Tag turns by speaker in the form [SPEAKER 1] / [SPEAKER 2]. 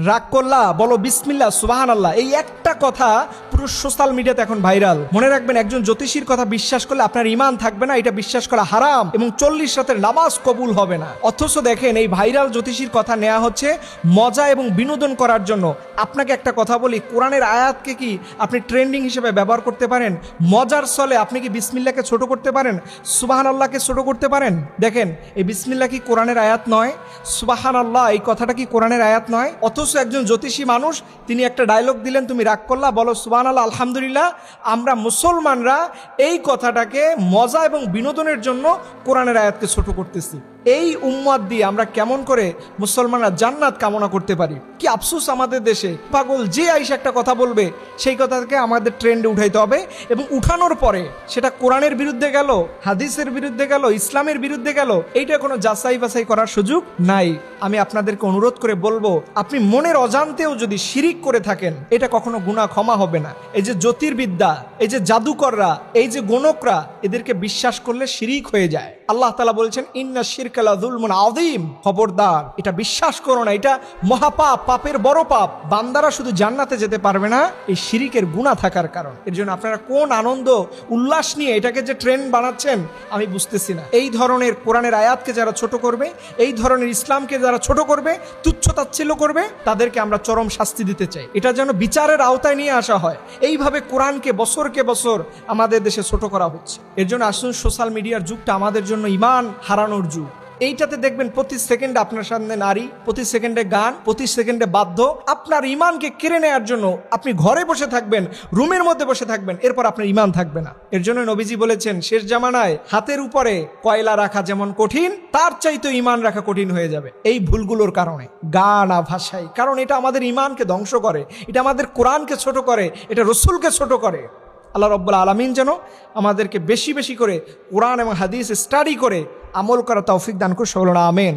[SPEAKER 1] রাগ করলা বলো বিসমিল্লাহ সুবহানাল্লাহ, এই একটা কথা পুরো সোশ্যাল মিডিয়াতে এখন ভাইরাল। মনে রাখবেন, একজন জ্যোতিষীর কথা বিশ্বাস করলে আপনার ঈমান থাকবে না, এটা বিশ্বাস করা হারাম, এবং 40 রাতের নামাজ কবুল হবে না। অথচ দেখেন, এই ভাইরাল জ্যোতিষীর কথা নেওয়া হচ্ছে মজা এবং বিনোদন করার জন্য। আপনাকে একটা কথা বলি, কোরআনের আয়াতকে কি আপনি ট্রেন্ডিং হিসেবে ব্যবহার করতে পারেন? মজার ছলে আপনি কি বিসমিল্লাহকে ছোট করতে পারেন? সুবহানাল্লাহকে ছোট করতে পারেন? দেখেন, এই বিসমিল্লাহ কি কোরআনের আয়াত নয়? সুবহানাল্লাহ এই কথাটা কি কোরআনের আয়াত নয়? অথচ একজন জ্যোতিষী মানুষ, তিনি একটা ডায়লগ দিলেন, তুমি রাগ করলা বলো সুবহানাল্লাহ আলহামদুলিল্লাহ। আমরা মুসলমানরা এই কথাটাকে মজা এবং বিনোদনের জন্য কোরআনের আয়াতকে ছোট করতেছি। এই উম্মত দিয়ে আমরা কেমন করে মুসলমানরা জান্নাত কামনা করতে পারি? কি আফসোস আমাদের দেশে, পাগল যে আইসা একটা কথা বলবে সেই কথাকে আমাদের ট্রেন্ডে উঠাইতে হবে, এবং উঠানোর পরে সেটা কোরআনের বিরুদ্ধে গেল, হাদিসের বিরুদ্ধে গেল, ইসলামের বিরুদ্ধে গেল, এইটা কোনো যাচাই বাছাই করার সুযোগ নাই। আমি আপনাদেরকে অনুরোধ করে বলবো, আপনি মনের অজান্তেও যদি শিরিক করে থাকেন, এটা কখনো গুনাহ ক্ষমা হবে না। এই যে জ্যোতির্বিদ্যা, এই যে জাদুকররা, এই যে গণকরা, এদেরকে বিশ্বাস করলে শিরিক হয়ে যায়। আল্লাহ তাআলা বলেছেন ইন্না শিরকা লা যুলমুন আযীম, খবরদার এটা বিশ্বাস করো না, এটা মহাপাপ, পাপের বড় পাপ। বান্দারা শুধু জান্নাতে যেতে পারবে না এই শিরিকের গুনাহ থাকার কারণ। এর জন্য আপনারা কোন আনন্দ উল্লাস নিয়ে এটাকে যে ট্রেন্ড বানাচ্ছেন আমি বুঝতেছি না। এই ধরনের কোরআনের আয়াতকে যারা ছোট করবে, এই ধরনের ইসলামকে যারা ছোট করবে, তুচ্ছ তাচ্ছিল্য করবে, তাদেরকে আমরা চরম শাস্তি দিতে চাই। এটা যেন বিচারের আওতায় নিয়ে আসা হয়। এইভাবে কোরআনকে বছরকে বছর আমাদের দেশে ছোট করা হচ্ছে। এর জন্য আসুন, সোশ্যাল মিডিয়ার যুগটা আমাদের জন্য ঈমান হারানোর যুগ। এইটাতে দেখবেন প্রতি সেকেন্ডে আপনার সামনে নারী, প্রতি সেকেন্ডে গান, প্রতি সেকেন্ডে বাদ্য। আপনার ঈমানকে কেড়ে নেওয়ার জন্য আপনি ঘরে বসে থাকবেন, রুমের মধ্যে বসে থাকবেন, এরপর আপনার ঈমান থাকবে না। এর জন্য নবীজি বলেছেন, শেষ জামানায় হাতের উপরে কয়লা রাখা যেমন কঠিন, তার চাইতে ঈমান রাখা কঠিন হয়ে যাবে এই ভুলগুলোর কারণে। গান ভাষাই, কারণ এটা আমাদের ঈমানকে ধ্বংস করে, এটা আমাদের কোরআনকে ছোট করে, এটা রসুলকে ছোট করে। আল্লাহ রাব্বুল আলামিন যেন আমাদেরকে বেশি বেশি করে কোরআন এবং হাদিস স্টাডি করে আমল করা তৌফিক দান করুন। সকলে আমিন।